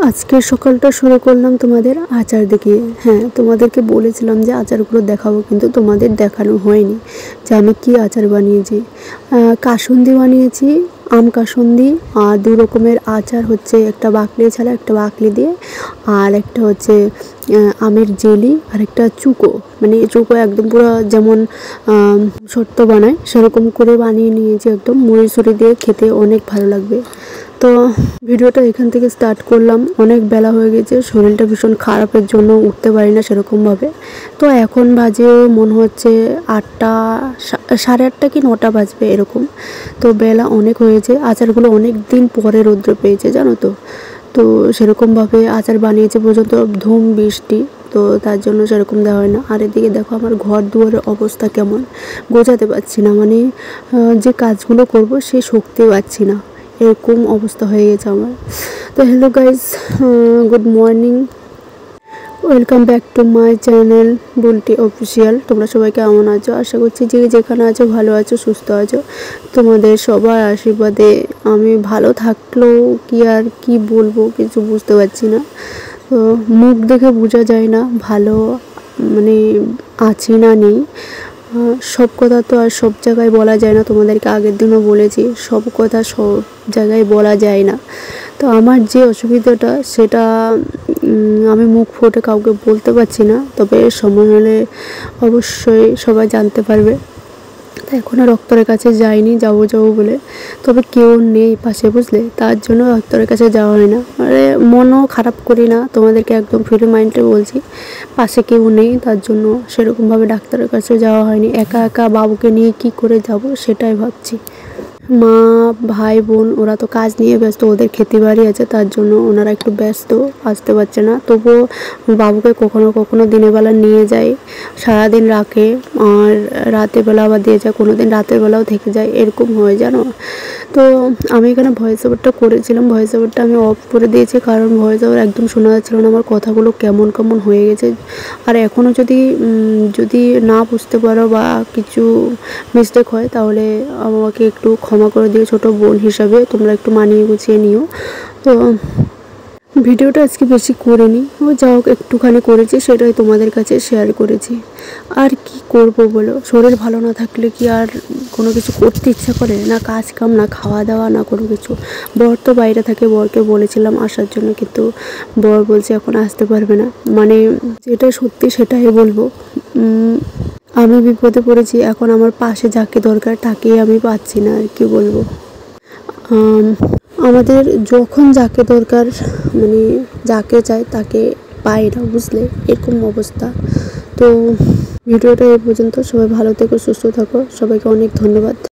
আজকে সকালটা শুরু করলাম তোমাদের আচার দেখিয়ে। হ্যাঁ, তোমাদেরকে বলেছিলাম যে আচারগুলো দেখাবো, কিন্তু তোমাদের দেখানো হয়নি যে আমি কি আচার বানিয়েছি। কাসুন্দি বানিয়েছি, আম কাসুন্দি, আর দু রকমের আচার হচ্ছে, একটা বাকলি ছাড়া একটা বাকলি দিয়ে, আর একটা হচ্ছে আমের জেলি, আর একটা চুকো, মানে চুকো একদম পুরো যেমন শর্ত বানায় সেরকম করে বানিয়ে নিয়েছি, একদম মুড়ি সুড়ি দিয়ে খেতে অনেক ভালো লাগবে। তো ভিডিওটা এখান থেকে স্টার্ট করলাম। অনেক বেলা হয়ে গেছে, শরীরটা ভীষণ খারাপের জন্য উঠতে পারি না সেরকমভাবে। তো এখন বাজে মনে হচ্ছে 8টা, 8:30 কি 9টা বাজবে এরকম। তো বেলা অনেক হয়েছে, আচারগুলো অনেক দিন পরে রৌদ্র পেয়েছে জানো তো। তো সেরকমভাবে আচার বানিয়েছে পর্যন্ত ধুম বৃষ্টি, তো তার জন্য সেরকম দেওয়া হয় না। আর এদিকে দেখো আমার ঘর দুয়ারের অবস্থা কেমন, গোছাতে পারছি না, মানে যে কাজগুলো করব সে শক্তি পাচ্ছি না, এরকম অবস্থা হয়ে গেছে আমার। তো hello guys, good morning, welcome back to my channel Bulti official. তোমরা সবাই কেমন আছো? আশা করছি যে যেখানে আছো ভালো আছো, সুস্থ আছো। তোমাদের সবার আশীর্বাদে আমি ভালো থাকলেও কি বলবো কিছু বুঝতে পারছি না। তো মুখ দেখে বোঝা যায় না ভালো মানে আছি না নেই। সব কথা তো আর সব জায়গায় বলা যায় না, তোমাদেরকে আগের দিনও বলেছি, সব কথা সব জায়গায় বলা যায় না। তো আমার যে অসুবিধাটা সেটা আমি মুখ ফুটে কাউকে বলতে পারছি না, তবে সময় হলে অবশ্যই সবাই জানতে পারবে। তো এখনও ডক্টরের কাছে যাইনি, যাবো বলে, তবে কেউ নেই পাশে বুঝলে, তার জন্য ডক্টরের কাছে যাওয়া হয় না। মানে মনও খারাপ করি না, তোমাদেরকে একদম ফ্রি মাইন্ডে বলছি, পাশে কেউ নেই তার জন্য সেরকমভাবে ডাক্তারের কাছে যাওয়া হয়নি। একা একা বাবুকে নিয়ে কি করে যাব সেটাই ভাবছি। মা ভাই বোন ওরা তো কাজ নিয়ে ব্যস্ত, ওদের খেতে বাড়ি আছে, তার জন্য ওনারা একটু ব্যস্ত, আসতে পারছে না। তবুও বাবুকে কখনো কখনো দিনের বেলা নিয়ে যায়, সারাদিন রাখে, আর রাতের বেলা আবার দিয়ে যায়, কোনো দিন রাতের বেলাও থেকে যায়, এরকম হয় জানো। তো আমি এখানে ভয়েস ওভারটা করেছিলাম, ভয়েস ওভারটা আমি অফ করে দিয়েছি, কারণ ভয়েস ওভার একদম শোনা যাচ্ছিল না, আমার কথাগুলো কেমন কেমন হয়ে গেছে। আর এখনও যদি না বুঝতে পারো বা কিছু মিস্টেক হয় তাহলে আমাকে একটু ক্ষমা করে দিও, ছোটো বোন হিসাবে তোমরা একটু মানিয়ে গুছিয়ে নিও। তো ভিডিওটা আজকে বেশি করিনি, যা হোক একটুখানি করেছি, সেটাই তোমাদের কাছে শেয়ার করেছি। আর কি করব বলো, শরীর ভালো না থাকলে কি আর কোনো কিছু করতে ইচ্ছা করে? না কাজ কাম, না খাওয়া দাওয়া, না কোনো কিছু। বর তো বাইরে থাকে, বরকে বলেছিলাম আসার জন্য, কিন্তু বর বলছে এখন আসতে পারবে না। মানে যেটা সত্যি সেটাই বলবো, আমি বিপদে পড়েছি, এখন আমার পাশে যাকে দরকার তাকেই আমি পাচ্ছি না, আর কি বলবো। আমাদের যখন যাকে দরকার, মানে যাকে চাই তাকে পাই না বুঝলে, এরকম অবস্থা। তো ভিডিওটা এই পর্যন্ত, সবাই ভালো থেকো, সুস্থ থাকো, সবাইকে অনেক ধন্যবাদ।